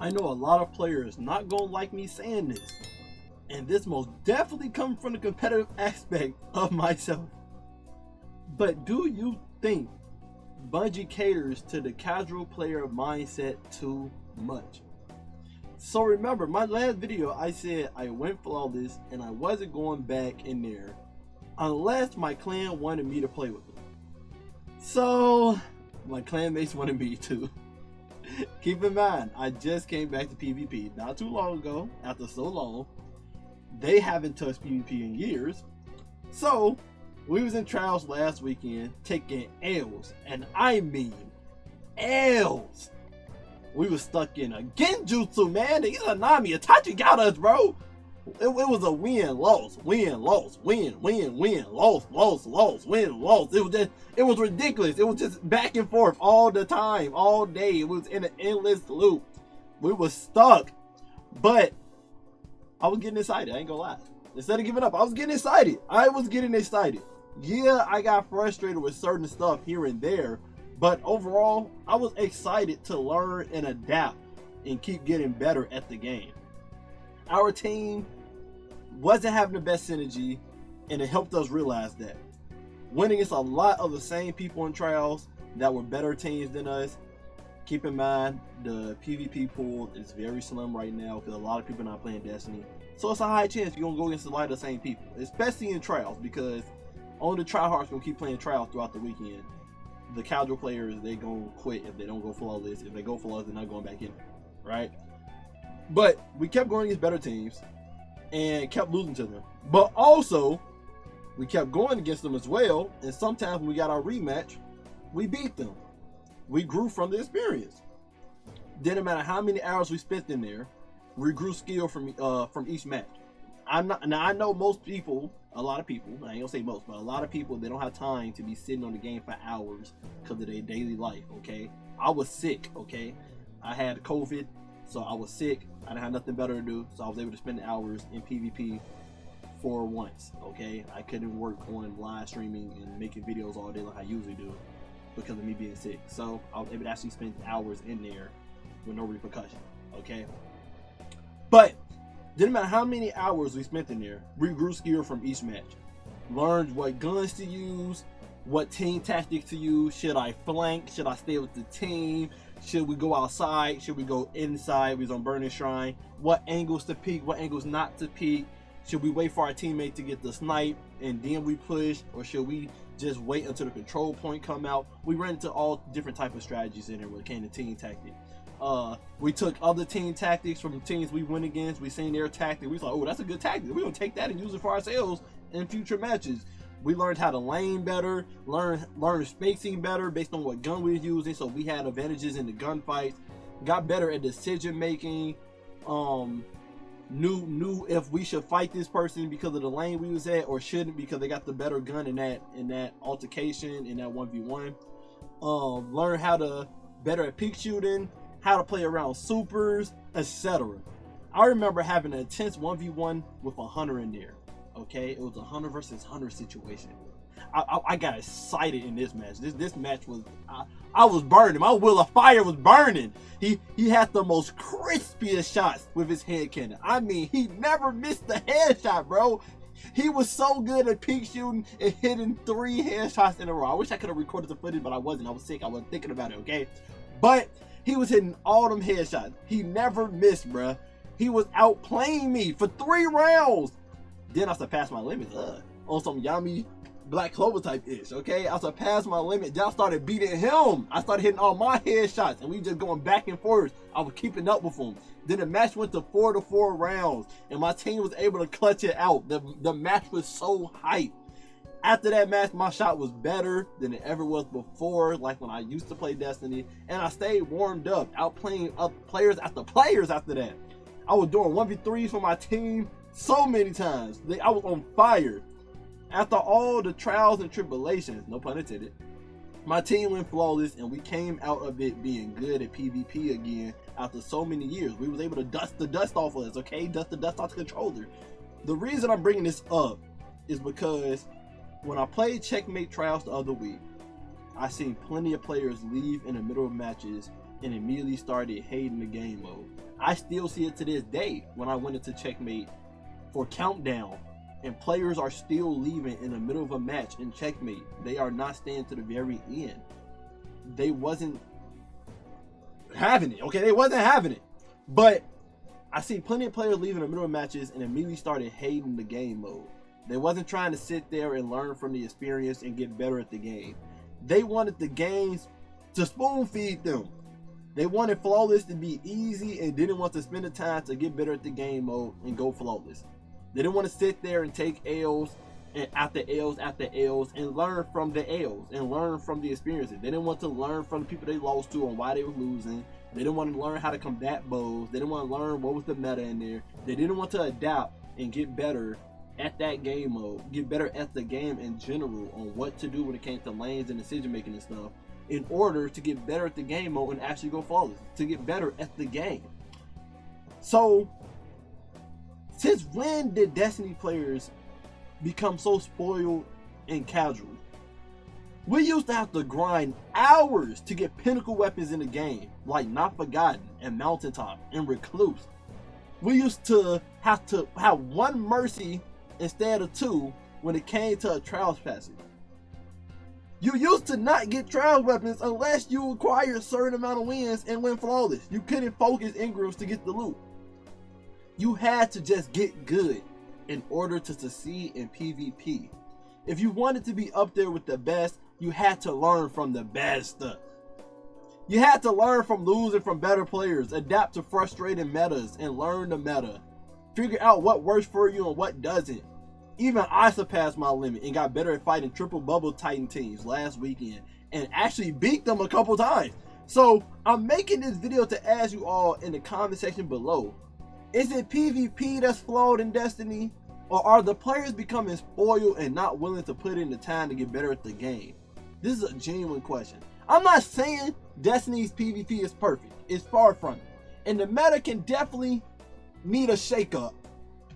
I know a lot of players not gonna like me saying this, and this most definitely comes from the competitive aspect of myself. But do you think Bungie caters to the casual player mindset too much? So remember, my last video I said I went flawless and I wasn't going back in there unless my clan wanted me to play with them. So my clan mates wanted me to. Keep in mind, I just came back to PvP not too long ago. After so long, they haven't touched PvP in years. So we was in trials last weekend taking L's, and I mean L's. We was stuck in a genjutsu, man. The Izanami Itachi got us, bro. It was a win, loss, win, loss, win, loss, win, loss. It was ridiculous. It was just back and forth all the time, all day. It was in an endless loop. We was stuck, but I was getting excited. I ain't gonna lie. Instead of giving up, I was getting excited. Yeah, I got frustrated with certain stuff here and there, but overall, I was excited to learn and adapt and keep getting better at the game. Our team wasn't having the best synergy, and it helped us realize that. Winning against a lot of the same people in trials that were better teams than us. Keep in mind, the PvP pool is very slim right now because a lot of people are not playing Destiny. So it's a high chance you're going to go against a lot of the same people, especially in trials, because only the tryhards going to keep playing trials throughout the weekend. The casual players, they're going to quit if they don't go flawless. If they go flawless, they're not going back in, right? But we kept going against better teams and kept losing to them. But also, we kept going against them as well. And sometimes when we got our rematch, we beat them. We grew from the experience. Didn't matter how many hours we spent in there, we grew skill from each match. I know most people, a lot of people, I ain't gonna say most, but a lot of people, they don't have time to be sitting on the game for hours because of their daily life, okay? I was sick, okay? I had COVID. So I was sick, I didn't have nothing better to do, so I was able to spend hours in PvP for once, okay? I couldn't work on live streaming and making videos all day like I usually do because of me being sick. So I was able to actually spend hours in there with no repercussion, okay? But didn't matter how many hours we spent in there, we grew skill from each match. Learned what guns to use, what team tactics to use. Should I flank? Should I stay with the team? Should we go outside? Should we go inside? We was on Burning Shrine. What angles to peek? What angles not to peek? Should we wait for our teammate to get the snipe and then we push? Or should we just wait until the control point come out? We ran into all different type of strategies in there when it came to team tactic. We took other team tactics from teams we went against. We seen their tactic. We was like, oh, that's a good tactic. We're going to take that and use it for ourselves in future matches. We learned how to lane better, learn spacing better based on what gun we were using, so we had advantages in the gunfights. Got better at decision making. Knew if we should fight this person because of the lane we was at or shouldn't because they got the better gun in that altercation, in that 1v1. Learn how to better at peek shooting, how to play around supers, etc. I remember having an intense 1v1 with a hunter in there. Okay, it was a hunter versus hunter situation. I got excited in this match. This match was, I was burning. My will of fire was burning. He had the most crispiest shots with his head cannon. I mean, he never missed the headshot, bro. He was so good at peek shooting and hitting 3 headshots in a row. I wish I could have recorded the footage, but I wasn't. I was sick. I wasn't thinking about it, okay? But he was hitting all them headshots. He never missed, bro. He was outplaying me for 3 rounds. Then I surpassed my limits on some Yami Black Clover type ish, okay? I surpassed my limit. Then I started beating him. I started hitting all my headshots and we just going back and forth. I was keeping up with him. Then the match went to 4-4 rounds and my team was able to clutch it out. The match was so hype. After that match, my shot was better than it ever was before, like when I used to play Destiny, and I stayed warmed up, outplaying players after players after that. I was doing 1v3s for my team so many times. I was on fire. After all the trials and tribulations, no pun intended, my team went flawless and we came out of it being good at PvP again after so many years. We was able to dust the dust off of us, okay? Dust the dust off the controller. The reason I'm bringing this up is because when I played Checkmate trials the other week, I seen plenty of players leave in the middle of matches and immediately started hating the game mode. I still see it to this day when I went into checkmate for countdown, and players are still leaving in the middle of a match in checkmate. They are not staying to the very end. They wasn't having it. Okay, they wasn't having it. But I see plenty of players leaving in the middle of matches and immediately started hating the game mode. They wasn't trying to sit there and learn from the experience and get better at the game. They wanted the games to spoon feed them. They wanted flawless to be easy and didn't want to spend the time to get better at the game mode and go flawless. They didn't want to sit there and take L's and after L's after L's and learn from the L's and learn from the experiences. They didn't want to learn from the people they lost to and why they were losing. They didn't want to learn how to combat bows. They didn't want to learn what was the meta in there. They didn't want to adapt and get better at that game mode, get better at the game in general on what to do when it came to lanes and decision making and stuff, in order to get better at the game mode and actually go flawless, to get better at the game. So since when did Destiny players become so spoiled and casual? We used to have to grind hours to get pinnacle weapons in the game, like Not Forgotten and Mountaintop and Recluse. We used to have one Mercy instead of two when it came to a Trials passage. You used to not get Trials weapons unless you acquired a certain amount of wins and went flawless. You couldn't focus engrams to get the loot. You had to just get good in order to succeed in PvP. If you wanted to be up there with the best, you had to learn from the best. You had to learn from losing from better players, adapt to frustrating metas and learn the meta. Figure out what works for you and what doesn't. Even I surpassed my limit and got better at fighting triple bubble Titan teams last weekend and actually beat them a couple times. So I'm making this video to ask you all in the comment section below, is it PvP that's flawed in Destiny? Or are the players becoming spoiled and not willing to put in the time to get better at the game? This is a genuine question. I'm not saying Destiny's PvP is perfect. It's far from it. And the meta can definitely need a shake-up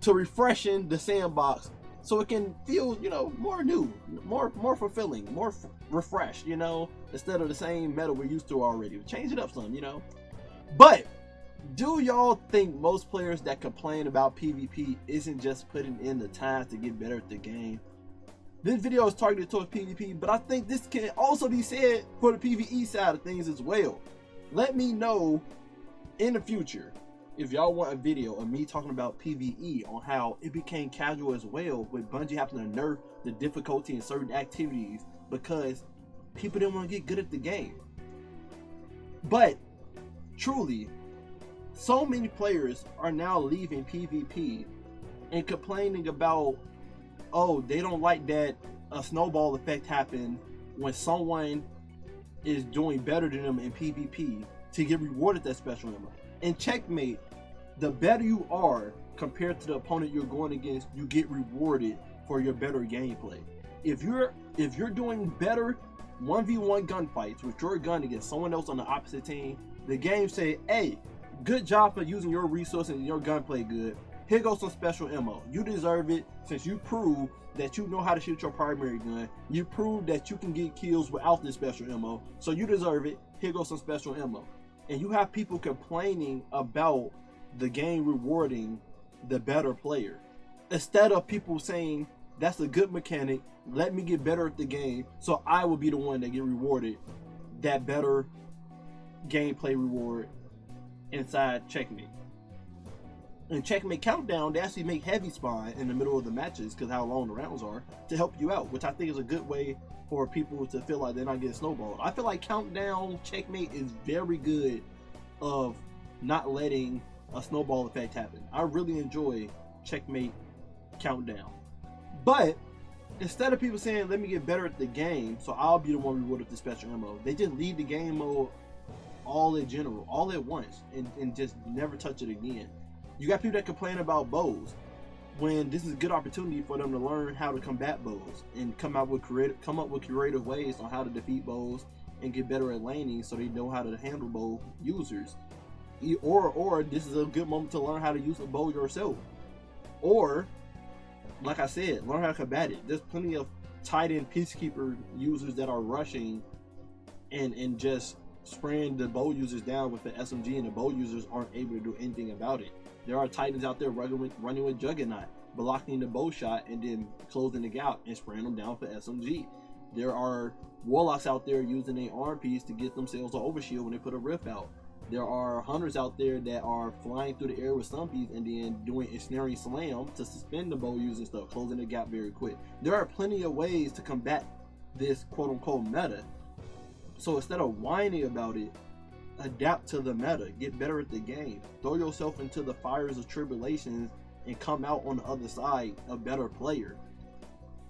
to refreshing the sandbox so it can feel, you know, more new, more fulfilling, more refreshed, you know, instead of the same meta we're used to already. Change it up some, you know. But do y'all think most players that complain about PvP isn't just putting in the time to get better at the game? This video is targeted towards PvP, but I think this can also be said for the PvE side of things as well. Let me know in the future if y'all want a video of me talking about PvE on how it became casual as well, with Bungie having to nerf the difficulty in certain activities because people didn't want to get good at the game. But truly, so many players are now leaving PvP and complaining about, oh, they don't like that a snowball effect happened when someone is doing better than them in PvP to get rewarded that special ammo. In checkmate, the better you are compared to the opponent you're going against, you get rewarded for your better gameplay. If you're doing better 1v1 gunfights with your gun against someone else on the opposite team, the game say, hey, good job for using your resources and your gunplay good. Here goes some special ammo. You deserve it since you proved that you know how to shoot your primary gun. You proved that you can get kills without this special ammo. So you deserve it. Here goes some special ammo. And you have people complaining about the game rewarding the better player, instead of people saying, that's a good mechanic, let me get better at the game so I will be the one that get rewarded that better gameplay reward inside checkmate. In checkmate countdown, they actually make heavy spawn in the middle of the matches because how long the rounds are to help you out, which I think is a good way for people to feel like they're not getting snowballed. I feel like countdown checkmate is very good of not letting a snowball effect happen. I really enjoy checkmate countdown. But instead of people saying, let me get better at the game so I'll be the one rewarded with the special ammo, they just leave the game mode all in general, all at once, and just never touch it again. You got people that complain about bows when this is a good opportunity for them to learn how to combat bows and come up with creative ways on how to defeat bows and get better at laning so they know how to handle bow users. Or this is a good moment to learn how to use a bow yourself. Or, like I said, learn how to combat it. There's plenty of tight end peacekeeper users that are rushing and just spraying the bow users down with the SMG, and the bow users aren't able to do anything about it. There are Titans out there running with Juggernaut, blocking the bow shot and then closing the gap and spraying them down for SMG. There are Warlocks out there using a arm piece to get themselves an overshield when they put a rift out. There are Hunters out there that are flying through the air with stumpies and then doing ensnaring slam to suspend the bow using stuff, closing the gap very quick. There are plenty of ways to combat this quote-unquote meta. So instead of whining about it, adapt to the meta, get better at the game, throw yourself into the fires of tribulations and come out on the other side a better player.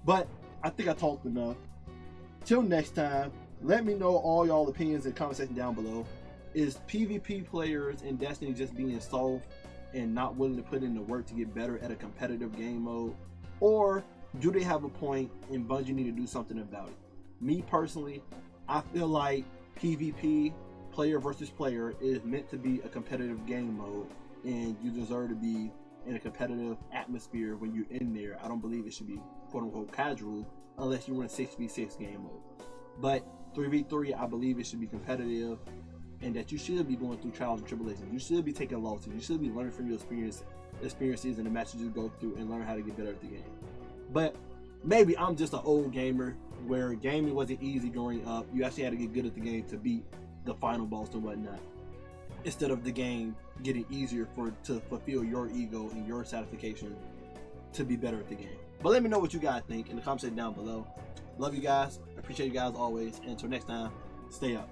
But I think I talked enough. Till next time, let me know all y'all opinions in the comment section down below. Is PvP players in Destiny just being soft and not willing to put in the work to get better at a competitive game mode? Or do they have a point and Bungie need to do something about it? Me personally, I feel like PvP, player versus player, is meant to be a competitive game mode, and you deserve to be in a competitive atmosphere when you're in there. I don't believe it should be quote-unquote casual unless you want a 6v6 game mode. But 3v3, I believe it should be competitive, and that you should be going through trials and tribulations. You should be taking losses. You should be learning from your experiences and the matches you go through and learn how to get better at the game. But maybe I'm just an old gamer where gaming wasn't easy growing up. You actually had to get good at the game to beat the final boss and whatnot, instead of the game getting easier to fulfill your ego and your satisfaction to be better at the game. But let me know what you guys think in the comment section down below. Love you guys. Appreciate you guys always. And until next time, stay up.